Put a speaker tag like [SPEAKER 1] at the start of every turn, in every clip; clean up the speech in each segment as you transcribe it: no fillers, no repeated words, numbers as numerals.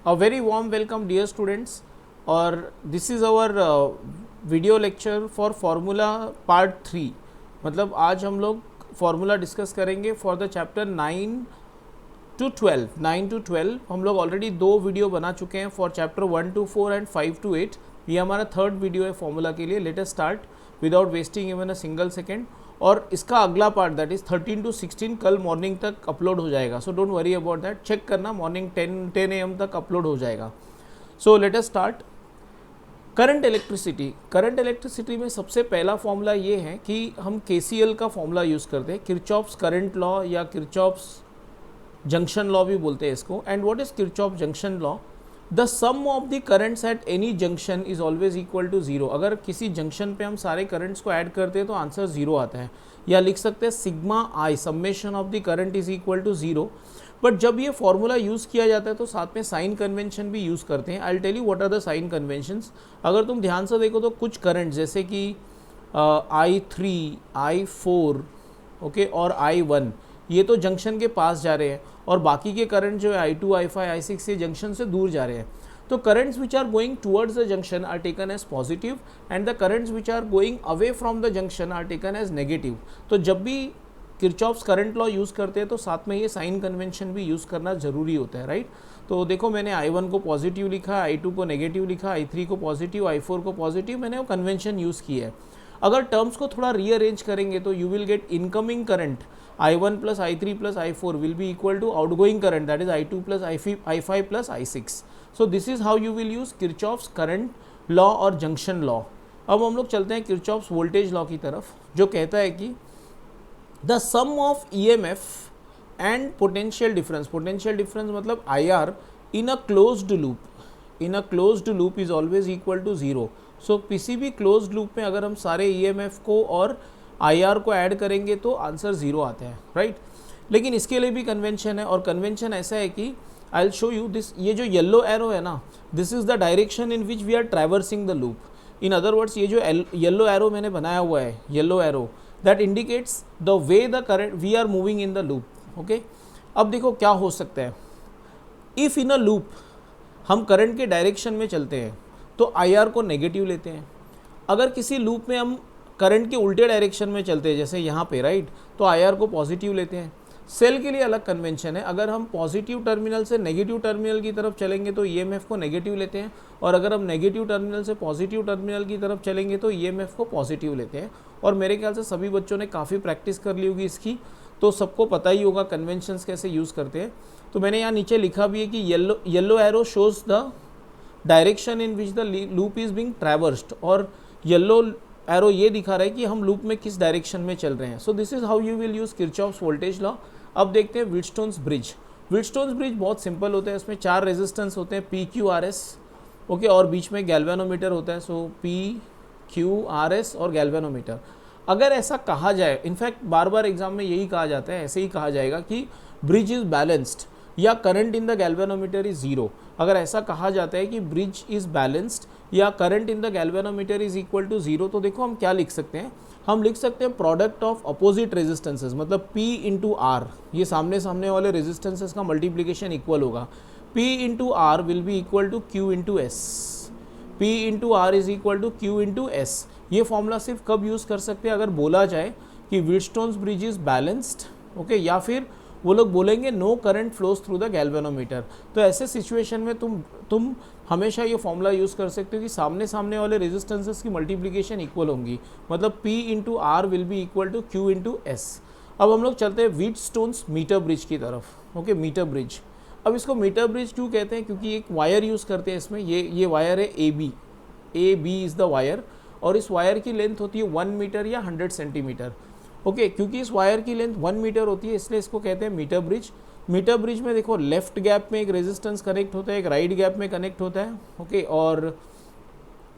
[SPEAKER 1] A very warm welcome dear students और this is our video lecture for formula part 3। मतलब आज हम लोग फार्मूला डिस्कस करेंगे फॉर द चैप्टर 9 to 12 हम लोग ऑलरेडी दो वीडियो बना चुके हैं for chapter 1 to 4 and 5 to 8। ये हमारा थर्ड वीडियो है फार्मूला के लिए। Late us start without wasting even a single second. और इसका अगला पार्ट दैट इज़ 13 to 16 कल मॉर्निंग तक अपलोड हो जाएगा। So don't worry about that, check करना मॉर्निंग 10 AM तक अपलोड हो जाएगा। So let us start. Current electricity में सबसे पहला फॉर्मूला ये है कि हम KCL का फॉर्मूला यूज़ करते हैं, किरचॉफ्स करंट लॉ या किरचॉफ्स जंक्शन लॉ भी बोलते हैं इसको। And what is Kirchhoff junction law? The sum of the currents at any junction is always equal to zero. अगर किसी जंक्शन पे हम सारे करंट्स को ऐड करते हैं तो आंसर जीरो आता है। या लिख सकते हैं sigma I summation of the current is equal to zero. But जब ये फॉर्मूला यूज़ किया जाता है तो साथ में साइन कन्वेंशन भी यूज़ करते हैं। I will tell you what are the sign conventions. अगर तुम ध्यान से देखो तो कुछ करंट जैसे कि I3, I4 ओके और I1 ये तो जंक्शन के पास जा रहे हैं और बाकी के करंट जो है I2, I5, I6 ये जंक्शन से दूर जा रहे हैं। तो currents which are going towards the junction are taken as positive and the currents which are going away from the junction are taken as negative. तो जब भी किरचॉफ्स करंट लॉ यूज़ करते हैं तो साथ में ये साइन कन्वेंशन भी यूज़ करना ज़रूरी होता है, राइट। तो देखो मैंने I1 को पॉजिटिव लिखा, I2 को नेगेटिव लिखा, I3 को पॉजिटिव, I4 को पॉजिटिव, मैंने वो कन्वेंशन यूज़ की है। अगर टर्म्स को थोड़ा रीअरेंज करेंगे तो you will get incoming current I1 plus I3 plus I4 will be equal to outgoing current that is I2 plus I5 plus I6। So this is how you will use Kirchhoff's current law और junction law. अब हम लोग चलते हैं Kirchhoff's voltage law की तरफ, जो कहता है कि the sum of EMF and potential difference मतलब IR in a closed loop is always equal to zero. So किसी भी क्लोज्ड लूप में अगर हम सारे EMF को और IR को ऐड करेंगे तो आंसर ज़ीरो आता है, राइट। लेकिन इसके लिए भी कन्वेंशन है और कन्वेंशन ऐसा है कि I will show you this. ये जो येलो एरो है ना, this is the direction in which we are traversing the loop. In other words ये जो येलो एरो मैंने बनाया हुआ है, yellow arrow that indicates the way the current we are moving in the loop, okay. अब देखो क्या हो सकता है। इफ़ इन अ लूप हम करंट के डायरेक्शन में चलते हैं तो IR को नेगेटिव लेते हैं। अगर किसी लूप में हम करंट के उल्टे डायरेक्शन में चलते हैं जैसे यहाँ पे, राइट, तो IR को पॉजिटिव लेते हैं। सेल के लिए अलग कन्वेंशन है। अगर हम पॉजिटिव टर्मिनल से नेगेटिव टर्मिनल की तरफ चलेंगे तो EMF को नेगेटिव लेते हैं और अगर हम नेगेटिव टर्मिनल से पॉजिटिव टर्मिनल की तरफ चलेंगे तो EMF को पॉजिटिव लेते हैं। और मेरे ख्याल से सभी बच्चों ने काफ़ी प्रैक्टिस कर ली होगी इसकी, तो सबको पता ही होगा कन्वेंशंस कैसे यूज़ करते हैं। तो मैंने यहाँ नीचे लिखा भी है कि yellow arrow shows the direction in which the loop is being traversed, और येलो एरो ये दिखा रहा है कि हम लूप में किस डायरेक्शन में चल रहे हैं। So this is how you will use Kirchhoff's voltage law. अब देखते हैं व्हीटस्टोन्स ब्रिज। व्हीटस्टोन्स ब्रिज बहुत सिंपल होता है। इसमें 4 रेजिस्टेंस होते हैं, PQRS, ओके, और बीच में गैल्वेनोमीटर होता है। सो PQRS और गैल्वेनोमीटर। अगर ऐसा कहा जाए, इनफैक्ट बार बार एग्जाम में यही कहा जाता है, ऐसे ही कहा जाएगा कि ब्रिज इज़ बैलेंस्ड या current in the galvanometer is zero. अगर ऐसा कहा जाता है कि ब्रिज इज़ बैलेंस्ड या current in the galvanometer is equal to zero, तो देखो हम क्या लिख सकते हैं। हम लिख सकते हैं प्रोडक्ट ऑफ अपोजिट रेजिस्टेंसेज, मतलब P इंटू आर, ये सामने वाले रेजिस्टेंसेज का मल्टीप्लीकेशन इक्वल होगा। P into R will be equal to Q into S. P into R is equal to Q into S. ये फॉर्मूला सिर्फ कब यूज़ कर सकते हैं? अगर बोला जाए कि Wheatstone's bridge is balanced, okay, या फिर वो लोग बोलेंगे no current flows through the galvanometer. तो ऐसे सिचुएशन में तुम हमेशा ये फॉर्मूला यूज़ कर सकते हो कि सामने वाले रेजिस्टेंसेस की मल्टीप्लिकेशन इक्वल होंगी, मतलब P into R will be equal to Q into S. अब हम लोग चलते हैं व्हीटस्टोन्स मीटर ब्रिज की तरफ, ओके, मीटर ब्रिज। अब इसको मीटर ब्रिज क्यों कहते हैं? क्योंकि एक वायर यूज़ करते हैं इसमें। ये वायर है AB इज़ द वायर, और इस वायर की लेंथ होती है 1 मीटर या 100 सेंटीमीटर, ओके। क्योंकि इस वायर की लेंथ 1 मीटर होती है इसलिए इसको कहते हैं मीटर ब्रिज। मीटर ब्रिज में देखो लेफ्ट गैप में एक रेजिस्टेंस कनेक्ट होता है, एक राइट गैप में कनेक्ट होता है, ओके। और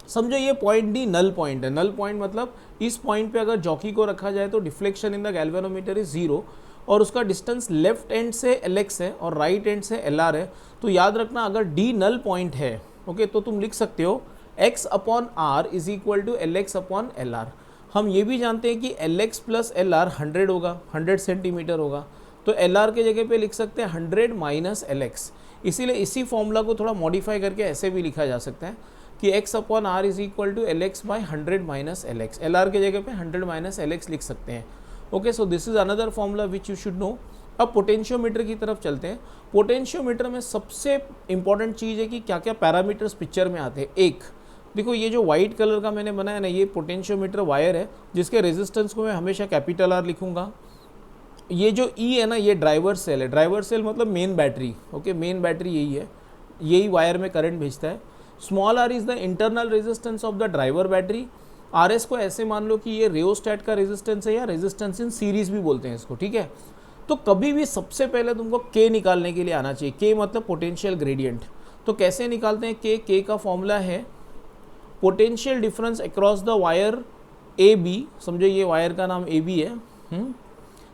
[SPEAKER 1] समझो ये पॉइंट D नल पॉइंट है। नल पॉइंट मतलब इस पॉइंट पे अगर जॉकी को रखा जाए तो deflection in the galvanometer is zero, और उसका डिस्टेंस लेफ्ट एंड से LX है और राइट एंड से LR है। तो याद रखना अगर D नल पॉइंट है, ओके, तो तुम लिख सकते हो X upon R is equal to LX upon LR। हम ये भी जानते हैं कि LX प्लस LR 100 होगा, 100 सेंटीमीटर होगा। तो LR के जगह पे लिख सकते हैं 100 माइनस LX। इसीलिए इसी फॉर्मूला को थोड़ा मॉडिफाई करके ऐसे भी लिखा जा सकता है कि x upon R is equal to L X by 100 minus L X, L R के जगह पे 100 माइनस एल एक्स लिख सकते हैं। Okay, so this is another formula which you should know. अब पोटेंशियोमीटर की तरफ चलते हैं। पोटेंशियोमीटर में सबसे इंपॉर्टेंट चीज़ है कि क्या क्या पैरामीटर्स पिक्चर में आते हैं। एक देखो, ये जो वाइट कलर का मैंने बनाया ना, ये पोटेंशियोमीटर वायर है जिसके रेजिस्टेंस को मैं हमेशा कैपिटल आर लिखूंगा। ये जो ई है ना, ये ड्राइवर सेल है। ड्राइवर सेल मतलब main battery. Okay, main battery यही है, यही वायर में करंट भेजता है। Small R is the internal resistance of the driver battery. R S को ऐसे मान लो कि ये रियोस्टैट का रेजिस्टेंस है, या रेजिस्टेंस इन सीरीज भी बोलते हैं इसको, ठीक है। तो कभी भी सबसे पहले तुमको के निकालने के लिए आना चाहिए। के मतलब पोटेंशियल ग्रेडियंट। तो कैसे निकालते हैं के का फॉर्मूला है potential difference across the wire A B. समझो ये वायर का नाम ए बी है।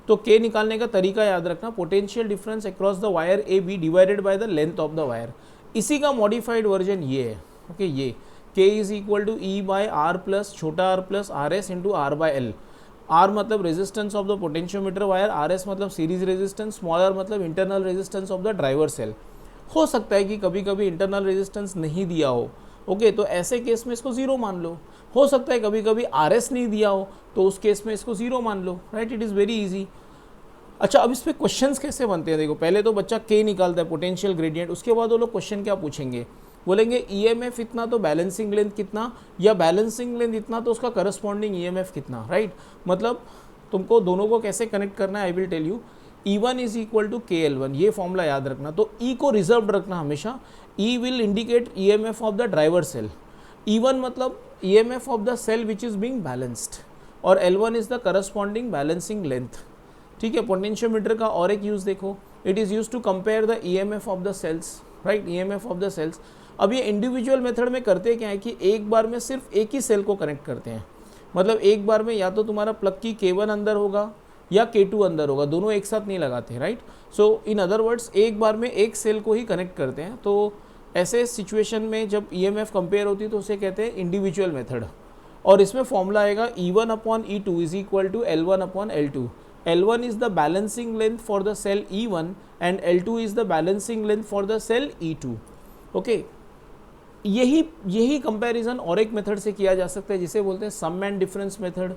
[SPEAKER 1] तो के निकालने का तरीका याद रखना, potential difference across the wire A B divided by the length of the wire. इसी का मॉडिफाइड वर्जन ये है। ओके, ये K is equal to E by R plus छोटा R plus R S into R by L. R मतलब resistance of the potentiometer wire, R S मतलब series resistance, small R मतलब internal resistance of the driver cell. हो सकता है कि कभी कभी इंटरनल रेजिस्टेंस नहीं दिया हो। ओके, तो ऐसे केस में इसको जीरो मान लो। हो सकता है कभी कभी आर एस नहीं दिया हो, तो उस केस में इसको जीरो मान लो। Right, it is very easy. अच्छा, अब इस पे क्वेश्चंस कैसे बनते हैं देखो। पहले तो बच्चा के निकालता है, पोटेंशियल ग्रेडियंट। उसके बाद वो लोग क्वेश्चन क्या पूछेंगे, बोलेंगे ईएमएफ इतना तो बैलेंसिंग लेंथ कितना, या बैलेंसिंग लेंथ इतना तो उसका करस्पॉन्डिंग ईएमएफ कितना। राइट, मतलब तुमको दोनों को कैसे कनेक्ट करना है, I will tell you. E1 is equal to KL1, ये फॉर्मूला याद रखना। तो E को रिजर्व रखना हमेशा। E will indicate EMF of the driver cell. E1 मतलब EMF of the cell which is being balanced, और L1 is the corresponding balancing length. ठीक है, पोटेंशियोमीटर का और एक यूज़ देखो, it is use to compare the EMF of the cells. Right, EMF of the cells. अब ये individual method में करते क्या है कि एक बार में सिर्फ एक ही सेल को कनेक्ट करते हैं। मतलब एक बार में या तो तुम्हारा प्लग की K1 अंदर होगा या K2 अंदर होगा, दोनों एक साथ नहीं लगाते। राइट, सो इन अदर वर्ड्स एक बार में एक सेल को ही कनेक्ट करते हैं। तो ऐसे सिचुएशन में जब EMF कंपेयर होती है तो उसे कहते हैं इंडिविजुअल मेथड। और इसमें फॉर्मूला आएगा E1 upon E2 is equal to L1 upon L2। L1 is the balancing length for the cell E1 and L2 is the balancing length for the cell E2. Okay, यही comparison और एक method से किया जा सकता है जिसे बोलते हैं सम एंड डिफरेंस मेथड,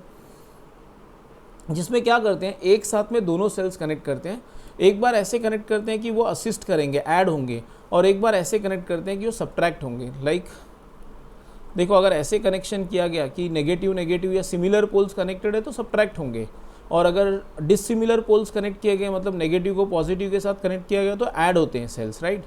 [SPEAKER 1] जिसमें क्या करते हैं एक साथ में दोनों सेल्स कनेक्ट करते हैं। एक बार ऐसे कनेक्ट करते हैं कि वो असिस्ट करेंगे, ऐड होंगे, और एक बार ऐसे कनेक्ट करते हैं कि वो सब्ट्रैक्ट होंगे। लाइक देखो, अगर ऐसे कनेक्शन किया गया कि नेगेटिव नेगेटिव या सिमिलर पोल्स कनेक्टेड है तो सब्ट्रैक्ट होंगे, और अगर डिसिमिलर पोल्स कनेक्ट किए गए मतलब नेगेटिव को पॉजिटिव के साथ कनेक्ट किया गया तो ऐड होते हैं सेल्स। राइट,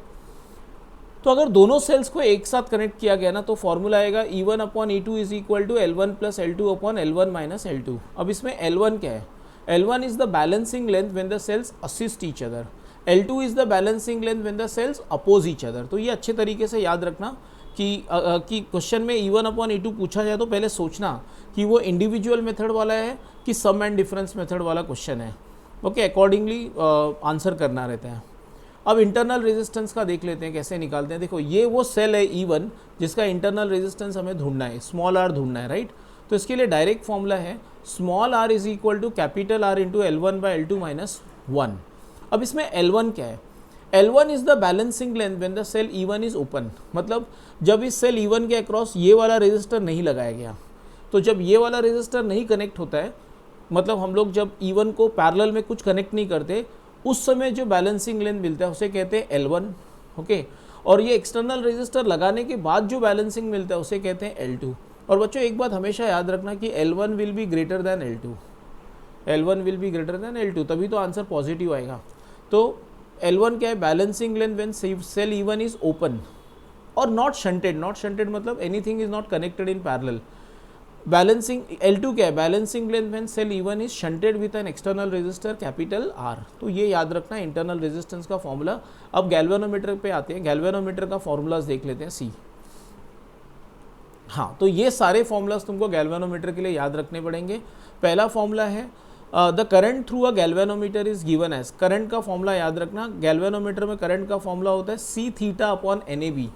[SPEAKER 1] तो अगर दोनों सेल्स को एक साथ कनेक्ट किया गया ना तो फॉर्मूला आएगा E1 upon E2 is equal to L1 plus L2 upon L1 minus L2। अब इसमें L1 क्या है, L1 is the balancing length when the cells assist each other, L2 is the balancing length when the cells oppose each other. तो ये अच्छे तरीके से याद रखना कि क्वेश्चन में E1 अपॉन E2 पूछा जाए तो पहले सोचना कि वो इंडिविजुअल मेथड वाला है कि सम एंड डिफरेंस मेथड वाला क्वेश्चन है। ओके, अकॉर्डिंगली आंसर करना रहता है। अब इंटरनल रेजिस्टेंस का देख लेते हैं कैसे निकालते हैं। देखो, ये वो सेल है E1 जिसका इंटरनल रेजिस्टेंस हमें ढूंढना है, स्मॉल आर ढूंढना है। राइट, तो इसके लिए डायरेक्ट फॉर्मूला है small R is equal to capital R into L1 by L2 minus 1। अब इसमें L1 क्या है, L1 is the balancing length when the cell E1 is open. मतलब जब इस सेल E1 के अक्रॉस ये वाला रेजिस्टर नहीं लगाया गया, तो जब ये वाला रेजिस्टर नहीं कनेक्ट होता है, मतलब हम लोग जब E1 को पैरेलल में कुछ कनेक्ट नहीं करते, उस समय जो बैलेंसिंग लेंथ मिलता है उसे कहते हैं L1। ओके, और ये एक्सटर्नल रेजिस्टर लगाने के बाद जो बैलेंसिंग मिलता है उसे कहते हैं L2। और बच्चों एक बात हमेशा याद रखना कि L1 will be greater than L2, L1 will be greater than L2, तभी तो आंसर पॉजिटिव आएगा। तो L1 क्या है, balancing length when cell E1 is open और नॉट शंटेड। नॉट शंटेड मतलब anything is not connected in parallel. Balancing L2 क्या है, balancing length when cell E1 is shunted with an external resistor capital R। तो ये याद रखना internal resistance का formula. अब गैल्वेनोमीटर पे आते हैं, गैल्वेनोमीटर का फॉर्मूलाज देख लेते हैं। सी, हाँ, तो ये सारे फॉर्मूलाज तुमको गैल्वेनोमीटर के लिए याद रखने पड़ेंगे। पहला फॉर्मूला है the current through a galvanometer is given as. Current का फॉर्मूला याद रखना, गैल्वेनोमीटर में करंट का फॉर्मूला होता है C theta upon NAB।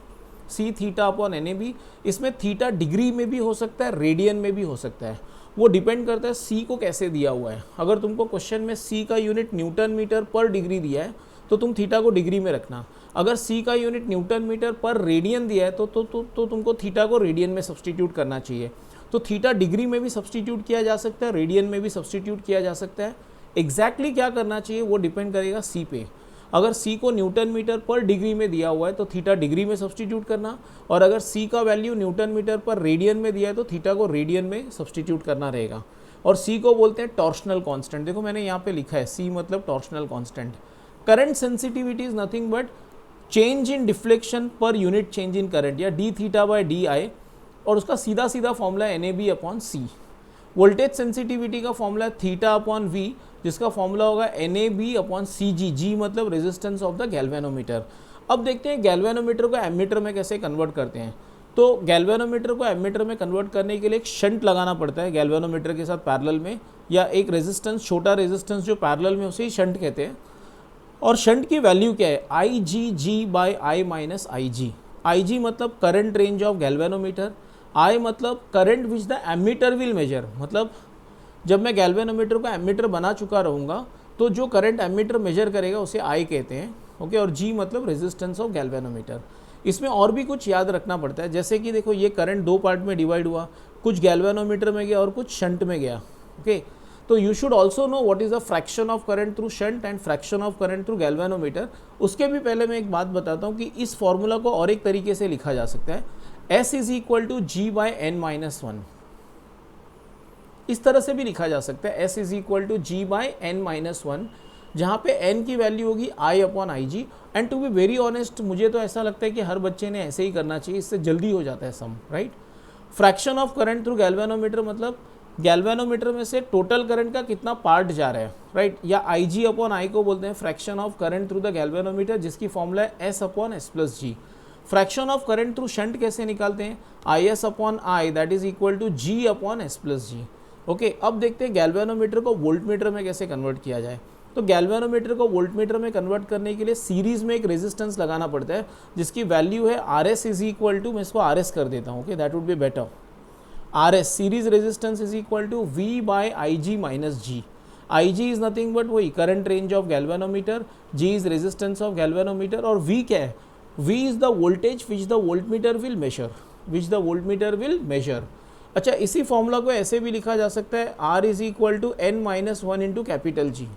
[SPEAKER 1] C theta upon NAB, इसमें थीटा डिग्री में भी हो सकता है, रेडियन में भी हो सकता है, वो डिपेंड करता है C को कैसे दिया हुआ है। अगर तुमको क्वेश्चन में C का यूनिट न्यूटन मीटर पर डिग्री दिया है तो तुम थीटा को डिग्री में रखना। अगर सी का यूनिट न्यूटन मीटर पर रेडियन दिया है तो तुमको थीटा को रेडियन में सब्सटीट्यूट करना चाहिए। तो थीटा डिग्री में भी सब्सटीट्यूट किया जा सकता है, रेडियन में भी सब्सटीट्यूट किया जा सकता है। एग्जैक्टली क्या करना चाहिए वो डिपेंड करेगा सी पे। अगर सी को न्यूटन मीटर पर डिग्री में दिया हुआ है तो थीटा डिग्री में सब्सटीट्यूट करना, और अगर सी का वैल्यू न्यूटन मीटर पर रेडियन में दिया है तो थीटा को रेडियन में सब्सटीट्यूट करना रहेगा। और सी को बोलते हैं टॉर्शनल कांस्टेंट। देखो मैंने यहाँ पे लिखा है सी मतलब torsional constant. Current sensitivity is nothing but change in deflection per unit change in current, या D theta by D I, और उसका सीधा सीधा फॉर्मूला है NAB upon C. Voltage sensitivity का फॉर्मूला है थीटा अपॉन वी, जिसका फॉर्मूला होगा NAB अपॉन CG। जी मतलब रेजिस्टेंस ऑफ द गैल्वेनोमीटर। अब देखते हैं गैल्वेनोमीटर को एमीटर में कैसे कन्वर्ट करते हैं। तो गैल्वेनोमीटर को एमीटर में कन्वर्ट करने के लिए एक शंट लगाना पड़ता है गैल्वेनोमीटर के साथ पैरेलल में, या एक रेजिस्टेंस, छोटा रेजिस्टेंस जो पैरेलल में उसे ही शंट कहते हैं। और शंट की वैल्यू क्या है, IgG by I minus IG। IG मतलब current range of galvanometer, I मतलब current which the ammeter will measure. मतलब जब मैं गैल्वेनोमीटर को एमीटर बना चुका रहूँगा तो जो करंट एमीटर मेजर करेगा उसे I कहते हैं, ओके। और G मतलब रेजिस्टेंस ऑफ गैल्वेनोमीटर। इसमें और भी कुछ याद रखना पड़ता है, जैसे कि देखो ये करंट दो पार्ट में डिवाइड हुआ, कुछ गैल्वेनोमीटर में गया और कुछ शंट में गया, ओके। तो you should also know what is the fraction of current through shunt and fraction of current through galvanometer. उसके भी पहले मैं एक बात बताता हूँ कि इस फॉर्मूला को और एक तरीके से लिखा जा सकता है, S is equal to G by N minus 1। इस तरह से भी लिखा जा सकता है, S is equal to G by N minus 1, जहाँ पे N की वैल्यू होगी I upon IG। And to be very honest मुझे तो ऐसा लगता है कि हर बच्चे ने ऐसे ही करना चाहिए, इससे जल्दी हो जाता है sum, right. Fraction of current through galvanometer मतलब गैल्वेनोमीटर में से टोटल करंट का कितना पार्ट जा रहा है, राइट। या IG अपॉन I को बोलते हैं fraction of current through the galvanometer, जिसकी फॉर्मूला है S upon S plus G। Fraction of current through shunt कैसे निकालते हैं, IS upon I that is equal to G upon S plus G, okay. अब देखते हैं गैल्वेनोमीटर को voltmeter में कैसे कन्वर्ट किया जाए। तो गैल्वेनोमीटर को वोल्टमीटर में कन्वर्ट करने के लिए सीरीज में एक रेजिस्टेंस लगाना पड़ता है, जिसकी वैल्यू है RS इज इक्वल टू, मैं इसको RS कर देता हूँ, okay, that would be better. RS series resistance is equal to V by IG minus G। IG is nothing but वही current range of galvanometer, G is resistance of galvanometer, और V क्या है, V is the voltage which the voltmeter will measure, which the voltmeter will measure. अच्छा, इसी formula को ऐसे भी लिखा जा सकता है, R is equal to N minus 1 into capital G।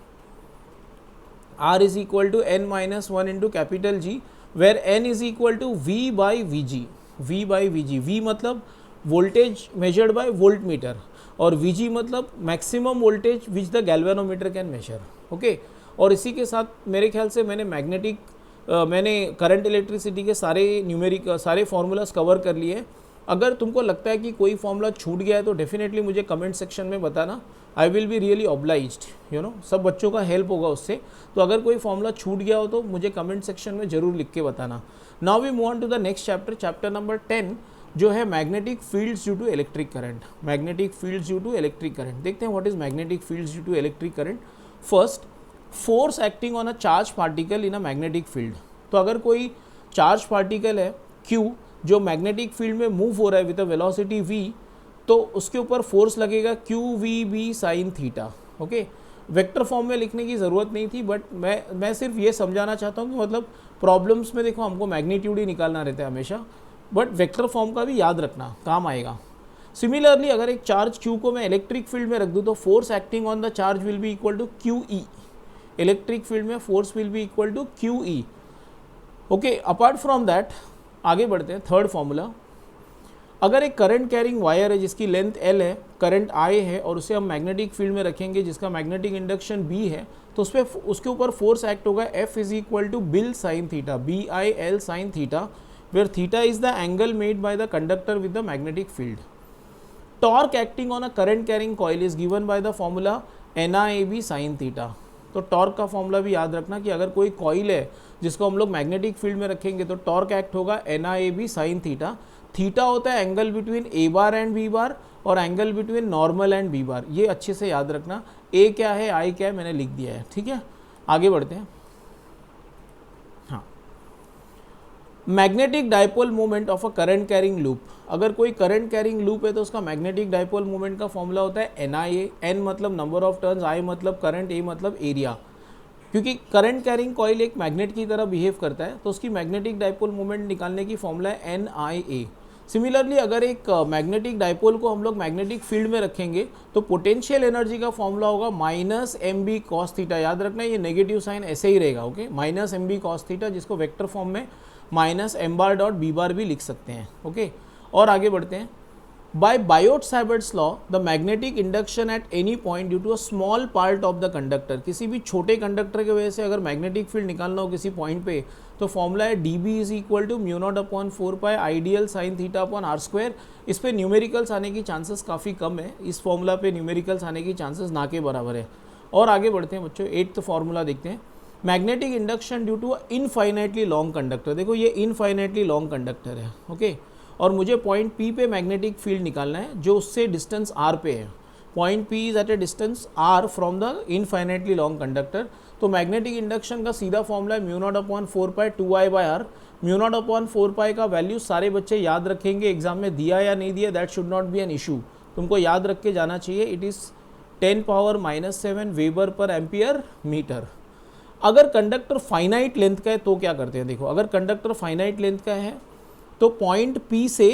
[SPEAKER 1] R is equal to N minus 1 into capital G, where N is equal to V by VG। V by VG, V मतलब voltage measured by voltmeter, और VG मतलब maximum voltage which the galvanometer can measure, okay. और इसी के साथ मेरे ख्याल से मैंने करंट इलेक्ट्रिसिटी के सारे न्यूमेरिक सारे फार्मूलाज कवर कर लिए। अगर तुमको लगता है कि कोई फार्मूला छूट गया है तो डेफिनेटली मुझे कमेंट सेक्शन में बताना, I will be really obliged, you know, सब बच्चों का हेल्प होगा उससे। तो अगर कोई फार्मूला छूट गया हो तो मुझे कमेंट सेक्शन में जरूर लिख के बताना। Now we move on to the next chapter, chapter number 10, जो है magnetic fields due to electric current. Magnetic fields due to electric current, देखते हैं what is magnetic fields due to electric current. First, force acting on a charge particle in a magnetic field. तो अगर कोई charge particle है Q जो magnetic field में move हो रहा है विद अ वेलोसिटी v, तो उसके ऊपर फोर्स लगेगा QVB sine theta, okay. Vector form में लिखने की ज़रूरत नहीं थी, बट मैं सिर्फ ये समझाना चाहता हूँ कि मतलब प्रॉब्लम्स में देखो हमको मैग्नीट्यूड ही निकालना रहता है हमेशा, बट वेक्टर फॉर्म का भी याद रखना, काम आएगा। सिमिलरली अगर एक चार्ज Q को मैं इलेक्ट्रिक फील्ड में रख दूँ तो force acting on the charge will be equal to QE। Electric field में force will be equal to QE, okay. Apart from that आगे बढ़ते हैं, थर्ड फॉर्मूला। अगर एक करंट कैरिंग वायर है जिसकी लेंथ L है, करंट I है, और उसे हम मैग्नेटिक फील्ड में रखेंगे जिसका मैग्नेटिक इंडक्शन B है, तो उसके ऊपर फोर्स एक्ट होगा F is equal to BIL sine theta, BIL sine theta, where theta is the angle made by the conductor with the magnetic field. Torque acting on a current carrying coil is given by the formula NIAB sine theta. तो torque का formula भी याद रखना कि अगर कोई coil है जिसको हम लोग मैग्नेटिक फील्ड में रखेंगे तो टॉर्क एक्ट होगा NIAB साइन थीटा। थीटा होता है angle between A bar and B बार, और angle between normal and B बार। ये अच्छे से याद रखना, A क्या है I क्या है मैंने लिख दिया है, ठीक है। आगे बढ़ते हैं। हाँ, magnetic dipole moment of a current carrying loop. अगर कोई करंट कैरिंग लूप है तो उसका मैग्नेटिक डाइपोल मोमेंट का फॉर्मूला होता है NIA। N मतलब नंबर ऑफ टर्न्स, I मतलब करंट, A मतलब एरिया। क्योंकि करंट कैरिंग कॉइल एक मैग्नेट की तरह बिहेव करता है, तो उसकी मैग्नेटिक डाइपोल मोमेंट निकालने की फॉर्मूला है NIA। सिमिलरली अगर एक मैग्नेटिक डाइपोल को हम लोग मैग्नेटिक फील्ड में रखेंगे तो पोटेंशियल एनर्जी का फॉर्मूला होगा -mb cos थीटा। याद रखना ये नेगेटिव साइन ऐसे ही रहेगा, ओके, -mb cos थीटा, जिसको वेक्टर फॉर्म में -m बार डॉट b बार भी लिख सकते हैं, ओके। और आगे बढ़ते हैं। By Biot-Savart's law, the magnetic induction at any point due to a small part of the conductor, किसी भी छोटे कंडक्टर की वजह से अगर मैग्नेटिक फील्ड निकालना हो किसी पॉइंट पे, तो फॉर्मूला है dB is equal to mu naught upon 4 pi I dl sine theta upon r square. इस पे न्यूमेरिकल्स आने की चांसेस काफ़ी कम है, इस फॉर्मूला पे न्यूमेरिकल्स आने की चांसेस ना के बराबर है। और आगे बढ़ते हैं बच्चों, 8th फॉर्मूला देखते हैं। Magnetic induction due to infinitely long conductor, देखो ये इनफाइनाइटली लॉन्ग कंडक्टर है, ओके, और मुझे पॉइंट P पे मैग्नेटिक फील्ड निकालना है जो उससे डिस्टेंस R पे है। Point P is at a distance R from the infinitely long conductor. तो मैग्नेटिक इंडक्शन का सीधा फॉर्मूला है mu naught upon 4 pi 2I by R। Mu naught upon 4 pi का वैल्यू सारे बच्चे याद रखेंगे, एग्जाम में दिया या नहीं दिया that should not be an issue, तुमको याद रख के जाना चाहिए। It is 10⁻⁻7 weber per ampere metre. अगर कंडक्टर फाइनाइट लेंथ का है तो क्या करते हैं, देखो अगर कंडक्टर फाइनाइट लेंथ का है तो पॉइंट P से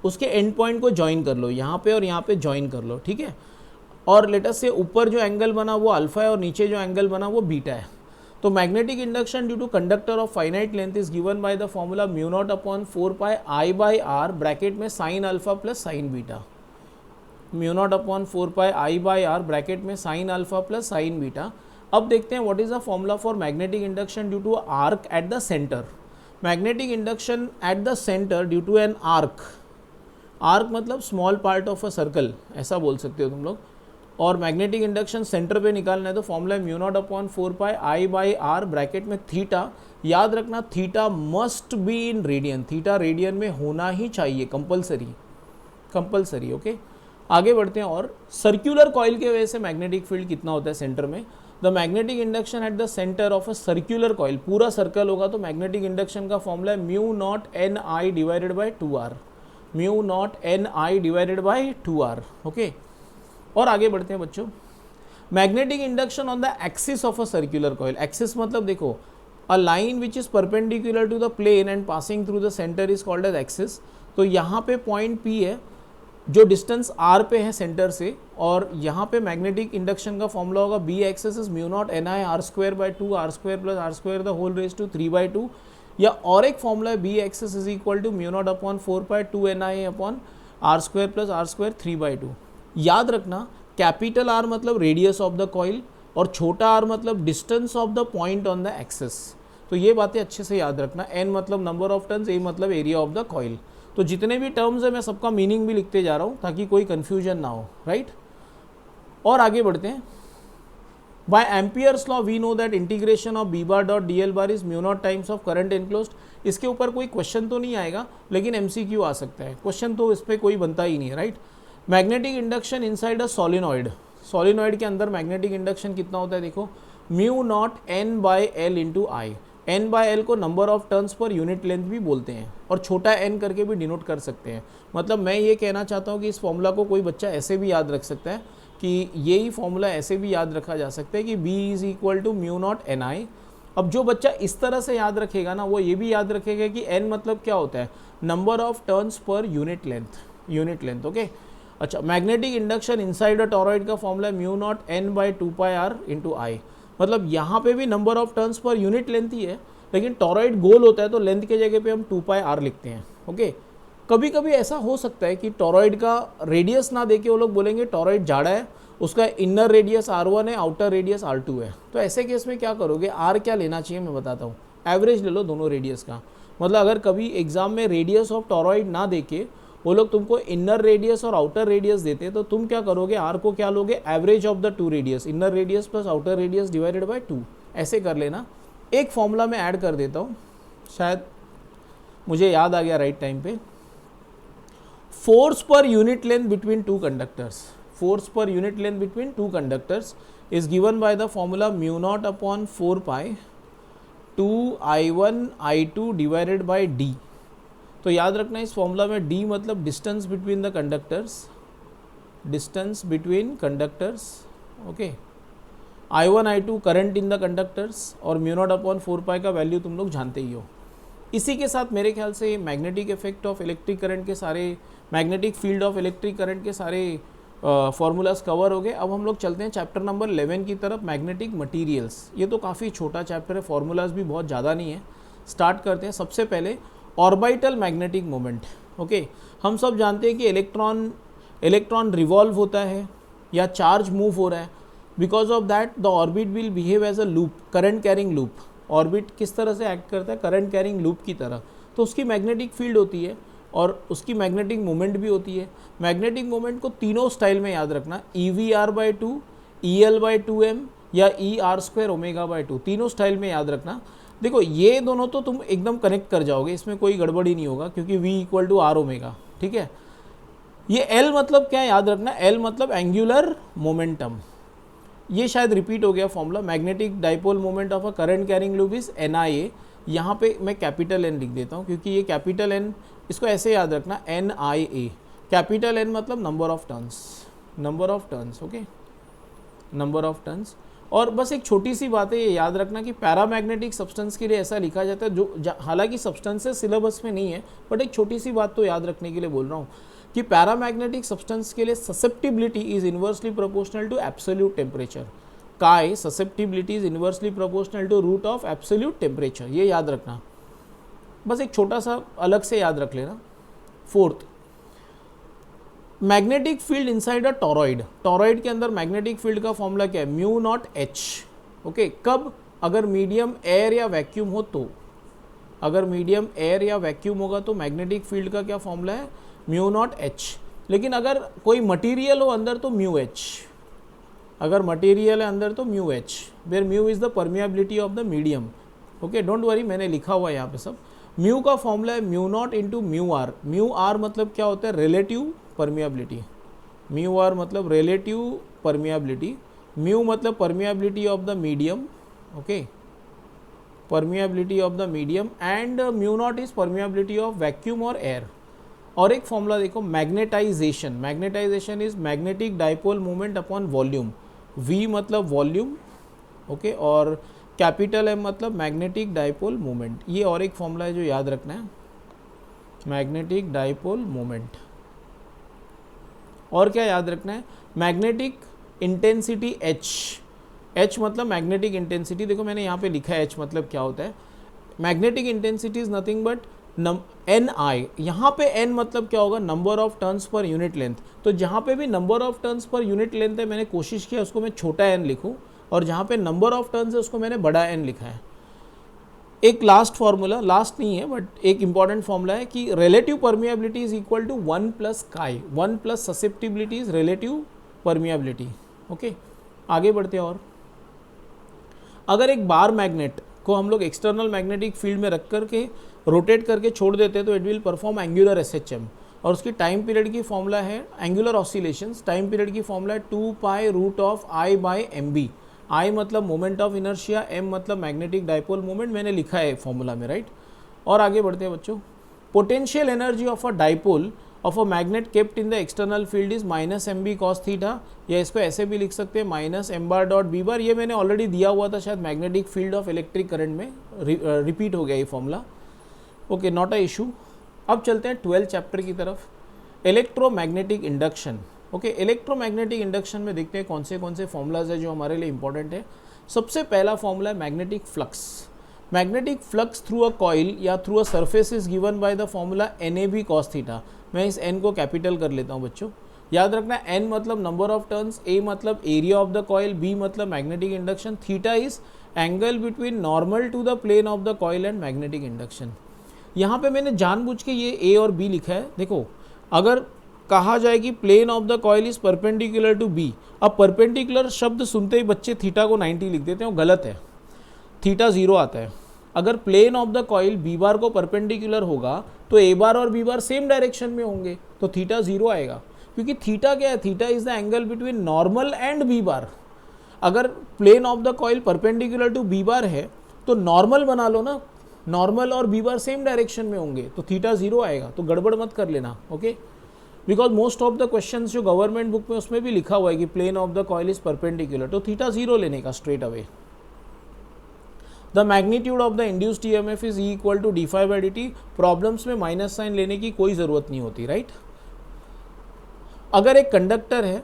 [SPEAKER 1] उसके एंड पॉइंट को ज्वाइन कर लो, यहाँ पे और यहाँ पे ज्वाइन कर लो, ठीक है। और लेटस से ऊपर जो एंगल बना वो अल्फा है और नीचे जो एंगल बना वो बीटा है। तो magnetic induction due to conductor of finite length is given by the formula mu naught upon 4 pi I by R bracket में sine alpha plus sine beta. Mu naught upon 4 pi I by R bracket में sine alpha plus sine beta. अब देखते हैं what is the formula for magnetic induction due to arc at the centre. Magnetic induction at the centre due to an arc, arc मतलब small part of a circle ऐसा बोल सकते हो तुम लोग, और मैग्नेटिक इंडक्शन सेंटर पे निकालना है तो फॉर्मूला है mu naught upon 4 pi I by R bracket में थीटा। याद रखना theta must be in radian, theta radian में होना ही चाहिए, कंपलसरी, कंपलसरी, ओके। आगे बढ़ते हैं। और सर्क्यूलर कॉइल की वजह से मैग्नेटिक फील्ड कितना होता है सेंटर में, the magnetic induction at the centre of a circular coil, पूरा सर्कल होगा तो मैग्नेटिक इंडक्शन का फॉर्मूला है mu naught NI divided by 2R, mu naught NI divided by 2R, okay. और आगे बढ़ते हैं बच्चों। Magnetic induction on the axis of a circular coil, axis मतलब देखो a line which is perpendicular to the plane and passing through the centre is called as axis. तो यहाँ पे पॉइंट P है जो डिस्टेंस R पे है centre से, और यहाँ पे मैग्नेटिक इंडक्शन का फॉर्मूला होगा B axis is mu naught NI R square by 2 R square plus R square the whole raise to 3/2, या और एक फॉर्मूला है B axis is equal to mu naught upon 4 pi 2 NI upon R square plus R square 3/2। याद रखना capital R मतलब radius of the coil और छोटा r मतलब distance of the point on the axis. तो ये बातें अच्छे से याद रखना। n मतलब नंबर ऑफ टर्न्स, a मतलब एरिया ऑफ द कॉइल। तो जितने भी टर्म्स है मैं सबका मीनिंग भी लिखते जा रहा हूँ ताकि कोई कन्फ्यूजन ना हो, राइट। और आगे बढ़ते हैं। By Ampere's law we know that integration of b bar dot dl bar is mu naught times of current enclosed. इसके ऊपर कोई क्वेश्चन तो नहीं आएगा लेकिन MCQ आ सकता है, क्वेश्चन तो इस पर कोई बनता ही नहीं है, right. Magnetic induction inside a solenoid, solenoid के अंदर मैग्नेटिक इंडक्शन कितना होता है देखो, mu naught n by L into I. n by L को number of turns per unit length भी बोलते हैं और छोटा n करके भी डिनोट कर सकते हैं। मतलब मैं ये कहना चाहता हूँ कि इस फॉर्मूला को कोई बच्चा ऐसे भी याद रख सकता है कि यही फॉर्मूला ऐसे भी याद रखा जा सकता है कि b is equal to mu naught NI। अब जो बच्चा इस तरह से याद रखेगा ना वो ये भी याद रखेगा कि n मतलब क्या होता है, number of turns per unit length, unit length, okay. अच्छा, magnetic induction inside a toroid का formula mu naught n by 2 pi r into I. मतलब यहाँ पे भी number of turns per unit length ही है, लेकिन टॉरॉइड गोल होता है तो लेंथ के जगह पे हम 2 पाई r लिखते हैं, ओके। कभी कभी ऐसा हो सकता है कि टॉरॉइड का रेडियस ना देके वो लोग बोलेंगे टॉरॉइड जाड़ा है, उसका इनर रेडियस R1 है, आउटर रेडियस R2 है। तो ऐसे केस में क्या करोगे, R क्या लेना चाहिए मैं बताता हूँ, एवरेज ले लो दोनों रेडियस का। मतलब अगर कभी एग्जाम में रेडियस ऑफ टॉरॉइड ना देके वो लोग तुमको इनर रेडियस और आउटर रेडियस देते हैं तो तुम क्या करोगे, R को क्या लोगे, average of the two radius, inner radius plus outer radius divided by 2, ऐसे कर लेना। एक फॉर्मूला मैं ऐड कर देता हूँ, शायद मुझे याद आ गया राइट टाइम पे। फोर्स पर unit length between two conductors, force पर unit length between two conductors is given by the formula mu naught upon 4 pi 2I1 I2 divided by d। तो याद रखना इस फॉर्मूला में d मतलब distance between the conductors, distance between conductors, okay. I1 I2 current in the conductors, और mu naught upon 4 pi का value तुम लोग जानते ही हो। इसी के साथ मेरे ख्याल से magnetic effect of electric current के सारे, magnetic field of electric current के सारे फार्मूलाज कवर हो गए। अब हम लोग चलते हैं चैप्टर नंबर 11 की तरफ, मैग्नेटिक मटेरियल्स। ये तो काफ़ी छोटा चैप्टर है, फार्मूलाज भी बहुत ज़्यादा नहीं है। स्टार्ट करते हैं। सबसे पहले ऑर्बिटल मैग्नेटिक मोमेंट। ओके, हम सब जानते हैं कि इलेक्ट्रॉन रिवॉल्व होता है या चार्ज मूव हो रहा है, because of that the orbit will behave as a loop, current carrying loop. Orbit किस तरह से एक्ट करता है? करंट कैरिंग लूप की तरह। तो उसकी मैग्नेटिक फील्ड होती है और उसकी मैग्नेटिक मोमेंट भी होती है। मैग्नेटिक मोमेंट को तीनों स्टाइल में याद रखना, EV/2, EL/2m या ER² ω/2, तीनों स्टाइल में याद रखना। देखो ये दोनों तो तुम एकदम कनेक्ट कर जाओगे, इसमें कोई गड़बड़ी नहीं होगा, क्योंकि V = R⍵, ठीक है। ये L मतलब क्या याद रखना, L मतलब एंगुलर मोमेंटम। ये शायद रिपीट हो गया formula. Magnetic dipole moment of a current carrying loop is NIA। यहाँ पे मैं कैपिटल N लिख देता हूँ, क्योंकि ये कैपिटल N, इसको ऐसे याद रखना, NIA। कैपिटल N मतलब number of turns, okay, number of turns. और बस एक छोटी सी बात है, ये याद रखना कि पैरामैग्नेटिक सब्सटेंस के लिए ऐसा लिखा जाता है, जो हालांकि सब्सटेंसेस सिलेबस में नहीं है, बट एक छोटी सी बात तो याद रखने के लिए बोल रहा हूँ कि पैरामैग्नेटिक सब्सटेंस के लिए susceptibility is inversely proportional to absolute temperature. Chi susceptibility is inversely proportional to root of absolute temperature, ये याद रखना, बस एक छोटा सा अलग से याद रख लेना। Fourth, magnetic field inside a torrid. Torrid के अंदर मैग्नेटिक फील्ड का फॉर्मूला क्या है? μ0H। ओके, कब? अगर मीडियम एयर या वैक्यूम हो तो, अगर मीडियम एयर या वैक्यूम होगा तो मैग्नेटिक फील्ड का क्या फॉर्मूला है? μ0H। लेकिन अगर कोई मटेरियल हो अंदर तो μH, अगर मटेरियल है अंदर तो μH, where mu is the permeability of the medium. Okay, don't worry, मैंने लिखा हुआ है यहाँ पे सब। म्यू का फॉर्मूला है μ0 × μr। μr मतलब क्या होता है? Relative permeability. μr मतलब रिलेटिव परमिएबिलिटी, म्यू मतलब permeability of the medium, okay, permeability of the medium, and μ0 is permeability of vacuum और एयर। और एक फॉर्मूला देखो, magnetization. Magnetization is magnetic dipole moment upon volume. V मतलब volume, okay, और capital M मतलब magnetic dipole moment. ये और एक फॉर्मूला है जो याद रखना है, मैग्नेटिक डाइपोल मोमेंट। और क्या याद रखना है? मैग्नेटिक इंटेंसिटी H मतलब मैग्नेटिक इंटेंसिटी। देखो मैंने यहाँ पे लिखा है H मतलब क्या होता है। Magnetic intensity is nothing but NI। यहाँ पे N मतलब क्या होगा? Number of turns per unit length. तो जहाँ पे भी number of turns per unit length है, मैंने कोशिश किया उसको मैं छोटा n लिखूँ, और जहाँ पे नंबर ऑफ टर्न्स है उसको मैंने बड़ा N लिखा है। एक लास्ट फार्मूला, लास्ट नहीं है बट एक इंपॉर्टेंट फार्मूला है कि relative permeability is equal to 1 + chi. 1 + susceptibility is relative permeability. Okay, आगे बढ़ते हैं। और अगर एक बार मैग्नेट को हम लोग एक्सटर्नल मैग्नेटिक फील्ड में रख करके रोटेट करके छोड़ देते हैं तो it will perform angular SHM, और उसकी टाइम पीरियड की फॉर्मूला है एंगुलर ऑसिलेशंस। टाइम पीरियड की फॉर्मूला है 2π√I/mb। I मतलब मोमेंट ऑफ इनर्शिया, M मतलब मैग्नेटिक डाइपोल मोमेंट, मैंने लिखा है फॉर्मूला में, राइट। और आगे बढ़ते हैं बच्चों। Potential energy of a dipole of a magnet kept in the external field is -mb cos theta, या इसको ऐसे भी लिख सकते हैं -m⁻⁴ ये मैंने ऑलरेडी दिया हुआ था शायद magnetic field of electric current में, रिपीट हो गया ये formula. Okay, not a issue. अब चलते हैं 12 चैप्टर की तरफ, electromagnetic induction. Okay, electromagnetic induction में देखते हैं कौन से फॉर्मूलाज है जो हमारे लिए इंपॉर्टेंट है। सबसे पहला फॉर्मूला है magnetic flux. Magnetic flux through a coil या through a surface is given by the formula NAB cos theta. मैं इस N को कैपिटल कर लेता हूँ बच्चों। याद रखना, N मतलब नंबर ऑफ टर्न्स, A मतलब area of the coil, B मतलब magnetic induction, theta is angle between normal to the plane of the coil and magnetic induction. यहाँ पे मैंने जानबूझ के ये A और B लिखा है। देखो, अगर कहा जाए कि plane of the coil is perpendicular to B, अब परपेंडिकुलर शब्द सुनते ही बच्चे थीटा को 90 लिख देते हैं, वो गलत है, थीटा 0 आता है। अगर plane of the coil B bar को परपेंडिकुलर होगा तो A बार और B बार सेम डायरेक्शन में होंगे, तो थीटा 0 आएगा, क्योंकि थीटा क्या है? Theta is the angle between normal and B bar. अगर plane of the coil perpendicular to B bar है तो नॉर्मल बना लो ना, नॉर्मल और B बार सेम डायरेक्शन में होंगे, तो थीटा 0 आएगा, तो गड़बड़ मत कर लेना। Okay, because most of the questions जो गवर्नमेंट बुक में उसमें भी लिखा हुआ है कि plane of the coil is perpendicular, तो थीटा 0 लेने का straight away. The magnitude of the induced EMF is E equal to D phi by D T. Problems में माइनस साइन लेने की कोई ज़रूरत नहीं होती, राइट। अगर एक कंडक्टर है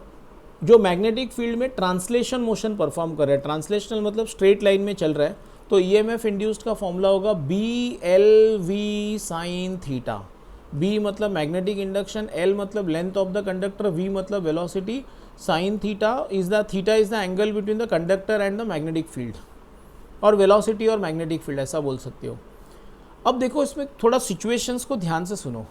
[SPEAKER 1] जो मैग्नेटिक फील्ड में ट्रांसलेशन मोशन परफॉर्म कर रहा है, ट्रांसलेशनल मतलब स्ट्रेट लाइन में चल रहा है, तो ईएमएफ इंड्यूस्ड का फॉर्मूला होगा B L V sine theta. B मतलब मैग्नेटिक इंडक्शन, एल मतलब length of the conductor, V मतलब velocity, sine theta is the angle between the conductor and the magnetic field, और वेलोसिटी और magnetic field ऐसा बोल सकते हो। अब देखो इसमें थोड़ा सिचुएशंस को ध्यान से सुनो।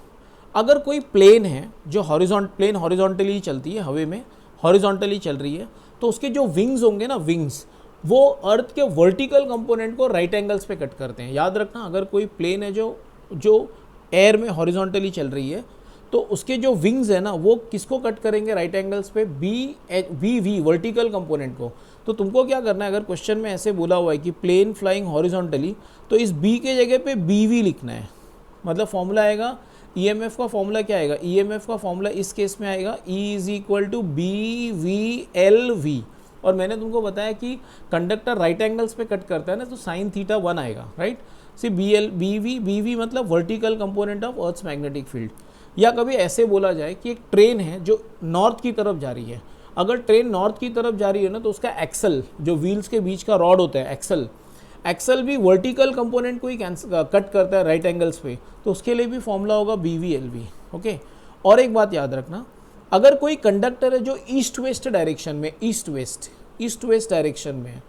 [SPEAKER 1] अगर कोई प्लेन है जो प्लेन हॉरिजॉन्टली चलती है, हवे में हॉरिजॉन्टली चल रही है, तो उसके जो विंग्स होंगे ना, विंग्स वो अर्थ के वर्टिकल कंपोनेंट को राइट एंगल्स पे कट करते हैं। याद रखना, अगर कोई प्लेन है जो एयर में हॉरिजॉन्टली चल रही है, तो उसके जो विंग्स है ना वो किसको कट करेंगे राइट एंगल्स पे, वी वर्टिकल कंपोनेंट को। तो तुमको क्या करना है, अगर क्वेश्चन में ऐसे बोला हुआ है कि प्लेन फ्लाइंग हॉरिजॉन्टली, तो इस बी के जगह पे बी वी लिखना है। मतलब फॉर्मूला आएगा ईएमएफ का फॉर्मूला क्या आएगा, ईएमएफ का फॉर्मूला इस केस में आएगा E is equal to B V L V. और मैंने तुमको बताया कि कंडक्टर राइट एंगल्स पे कट करता है ना, तो साइन थीटा 1 आएगा, राइट। सी बी वी मतलब vertical component of earth's magnetic field. या कभी ऐसे बोला जाए कि एक ट्रेन है जो नॉर्थ की तरफ जा रही है। अगर ट्रेन नॉर्थ की तरफ जा रही है ना, तो उसका एक्सल, जो व्हील्स के बीच का रॉड होता है एक्सल भी वर्टिकल कंपोनेंट को ही कट करता है राइट एंगल्स पे, तो उसके लिए भी फॉर्मूला होगा B V L V. Okay, और एक बात याद रखना, अगर कोई कंडक्टर है जो ईस्ट वेस्ट डायरेक्शन में, ईस्ट वेस्ट डायरेक्शन में है,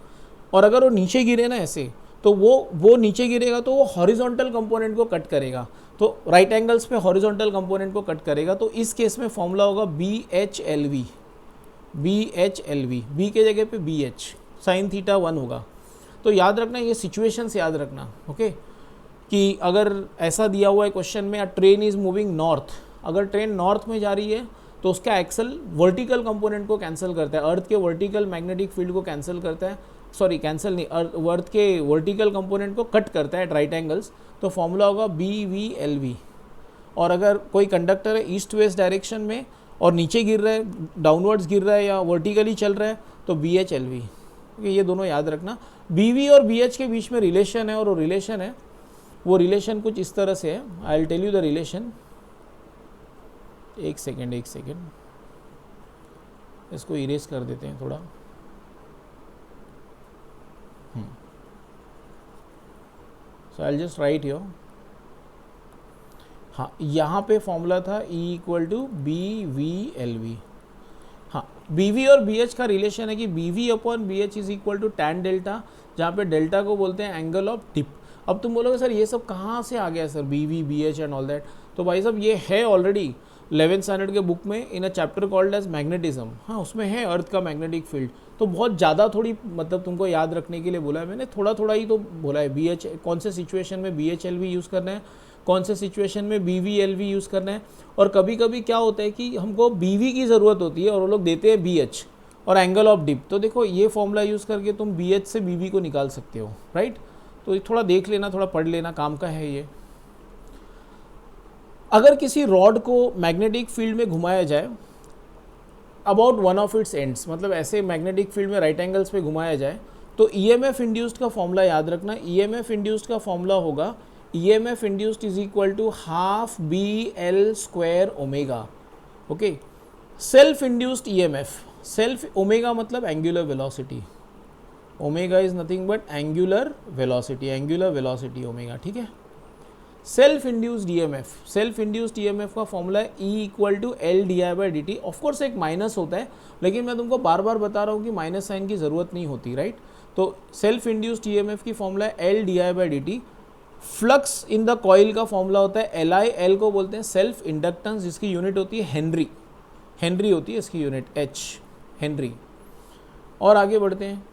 [SPEAKER 1] और अगर वो नीचे गिरे ना ऐसे, तो वो नीचे गिरेगा तो वो हॉरिजॉन्टल कंपोनेंट को कट करेगा, तो राइट एंगल्स पे हॉरिजॉन्टल कंपोनेंट को कट करेगा। तो इस केस में फॉर्मूला होगा B H L V, B के जगह पे बी एच, साइन थीटा 1 होगा। तो याद रखना, ये सिचुएशंस याद रखना, ओके। कि अगर ऐसा दिया हुआ है क्वेश्चन में, ट्रेन इज मूविंग नॉर्थ, अगर ट्रेन नॉर्थ में जा रही है तो उसका एक्सल वर्टिकल कंपोनेंट को कैंसिल करता है, अर्थ के वर्टिकल मैग्नेटिक फील्ड को कैंसिल करता है, सॉरी कैंसिल नहीं, अर्थ के वर्टिकल कंपोनेंट को कट करता है एट राइट एंगल्स, तो फॉर्मूला होगा बी वी एल वी। और अगर कोई कंडक्टर है ईस्ट वेस्ट डायरेक्शन में और नीचे गिर रहा है, डाउनवर्ड्स गिर रहा है या वर्टिकली चल रहा है, तो बी एच एल वी। ये दोनों याद रखना। बी वी और बी एच के बीच में रिलेशन है, और वो रिलेशन कुछ इस तरह से है। I will tell you the relation. एक सेकेंड, इसको इरेज कर देते हैं थोड़ा। So I will just write here. हाँ, यहाँ पे फॉर्मूला था E equal to B V L V. हाँ, बी वी और बी एच का रिलेशन है कि B V upon B H is equal to tan delta, जहाँ पे डेल्टा को बोलते हैं एंगल ऑफ डिप। अब तुम बोलोगे सर ये सब कहाँ से आ गया sir, B V B H and all that. तो भाई साहब ये है ऑलरेडी 11th स्टैंडर्ड के बुक में in a chapter called as magnetism. हाँ, उसमें है अर्थ का मैग्नेटिक फील्ड। तो बहुत ज़्यादा थोड़ी मतलब तुमको याद रखने के लिए बोला है मैंने, थोड़ा ही तो बोला है। बी एच कौन से सिचुएशन में B H L V use करना है, कौन से सिचुएशन में B V L V use करना है। और कभी कभी क्या होता है कि हमको बी वी की ज़रूरत होती है और वो लोग देते हैं बी एच और एंगल ऑफ डिप। तो देखो ये फॉर्मूला यूज़ करके तुम बी एच से बी वी को निकाल सकते हो, राइट। तो थोड़ा देख लेना, थोड़ा पढ़ लेना, काम का है ये। अगर किसी रॉड को मैग्नेटिक फील्ड में घुमाया जाए about one of its ends, मतलब ऐसे मैग्नेटिक फील्ड में राइट एंगल्स पे घुमाया जाए, तो ईएमएफ इंड्यूस्ड का फॉर्मूला याद रखना। ईएमएफ इंड्यूस्ड का फॉर्मूला होगा EMF induced is equal to half B L square omega. Okay, self induced EMF, self omega मतलब angular velocity, omega is nothing but angular velocity omega, ठीक है। Self induced EMF का formula है E equal to L D I by D T. Of course एक minus होता है, लेकिन मैं तुमको बार बार बता रहा हूँ कि माइनस साइन की ज़रूरत नहीं होती, राइट। तो सेल्फ इंड्यूस्ड ईएमएफ की फॉर्मूला है L D I by D T. Flux in the coil का फॉर्मूला होता है एल आई, एल को बोलते हैं सेल्फ इंडक्टेंस, जिसकी यूनिट होती है हेनरी होती है इसकी यूनिट, एच हेनरी। और आगे बढ़ते हैं।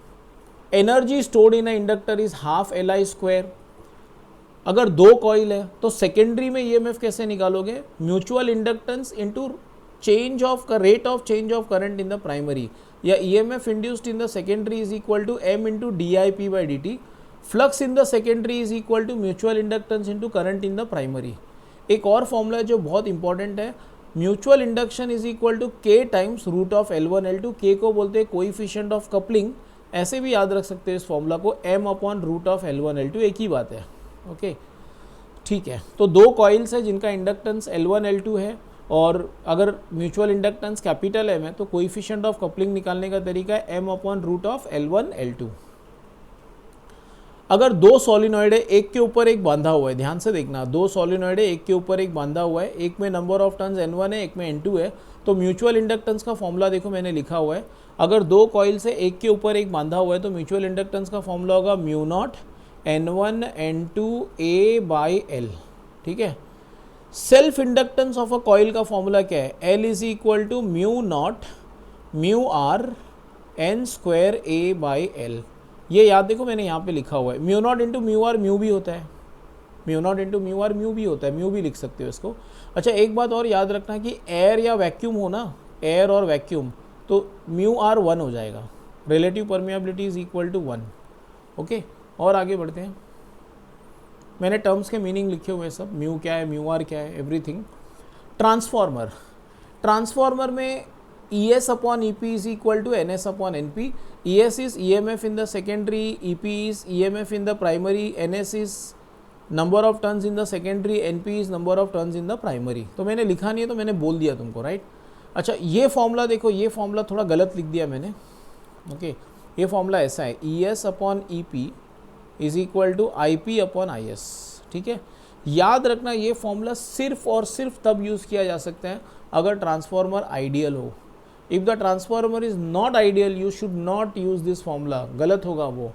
[SPEAKER 1] Energy stored in a inductor is half L I square. अगर दो कॉइल है तो सेकेंडरी में ईएमएफ कैसे निकालोगे, mutual inductance into rate of change of current in the primary, या EMF induced in the secondary is equal to M into D I P by D T. Flux in the secondary is equal to mutual inductance into current in the primary. एक और formula जो बहुत important है, mutual induction is equal to K times root of L1 L2। के को बोलते हैं coefficient of coupling, ऐसे भी याद रख सकते हैं इस फॉर्मूला को, m upon root of L1 L2, एक ही बात है। ओके ठीक है, तो दो कॉइल्स है जिनका इंडक्टेंस L1 L2 है, और अगर म्यूचुअल इंडक्टेंस कैपिटल M है तो कोइफिशिएंट ऑफ कपलिंग निकालने का तरीका है m upon root of L1 L2। अगर दो सोलिनॉइड है, एक के ऊपर एक बांधा हुआ है, ध्यान से देखना, दो सोलिनॉइड है, एक के ऊपर एक बांधा हुआ है, एक में नंबर ऑफ टर्न्स N1 है, एक में N2 है, तो म्यूचुअल इंडक्टेंस का फॉर्मूला देखो मैंने लिखा हुआ है। अगर दो कॉइल से एक के ऊपर एक बांधा हुआ है तो म्यूचुअल इंडक्टेंस का फॉर्मूला होगा mu naught N1 N2 A by L। ठीक है, self inductance of a coil का फॉर्मूला क्या है, L is equal to mu naught mu R N square A by L। ये याद देखो मैंने यहाँ पे लिखा हुआ है, mu naught into mu R mu भी होता है, mu naught into mu R mu भी होता है, म्यू भी लिख सकते हो इसको। अच्छा एक बात और याद रखना कि एयर या वैक्यूम हो ना, एयर और वैक्यूम, तो म्यू आर 1 हो जाएगा, relative permeability is equal to 1। Okay, और आगे बढ़ते हैं, मैंने टर्म्स के मीनिंग लिखे हुए हैं सब, म्यू क्या है, म्यू आर क्या है, एवरीथिंग। ट्रांसफॉर्मर, ट्रांसफॉर्मर में ES upon EP is equal to NS upon NP. ES is EMF in the secondary, EP is EMF in the primary, NS is number of turns in the secondary, NP is number of turns in the primary। तो मैंने लिखा नहीं है तो मैंने बोल दिया तुमको, राइट। अच्छा ये फॉर्मूला देखो, ये फॉर्मूला थोड़ा गलत लिख दिया मैंने। ओके ये फॉर्मूला ऐसा है, ES upon EP is equal to IP upon IS। ठीक है, याद रखना ये फॉर्मूला सिर्फ और सिर्फ तब यूज़ किया जा सकता है अगर ट्रांसफॉर्मर आइडियल हो। If the transformer is not ideal you should not use this formula, गलत होगा वो।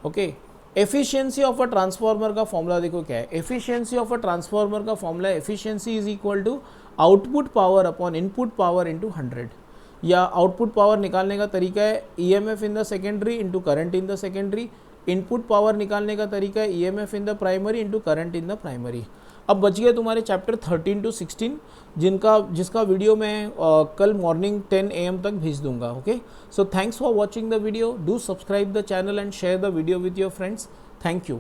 [SPEAKER 1] Okay, efficiency of a transformer का फॉर्मूला देखो क्या है, एफिशिएंसी ऑफ अ ट्रांसफॉर्मर का formula efficiency is equal to output power upon input power into 100। या output power निकालने का तरीका है EMF in the secondary into current in the secondary, input power निकालने का तरीका है EMF in the primary into current in the primary. अब बच गए तुम्हारे चैप्टर 13 to 16 जिसका वीडियो मैं कल मॉर्निंग 10 AM तक भेज दूंगा। Okay, so thanks for watching the video, do subscribe the channel and share the video with your friends. Thank you.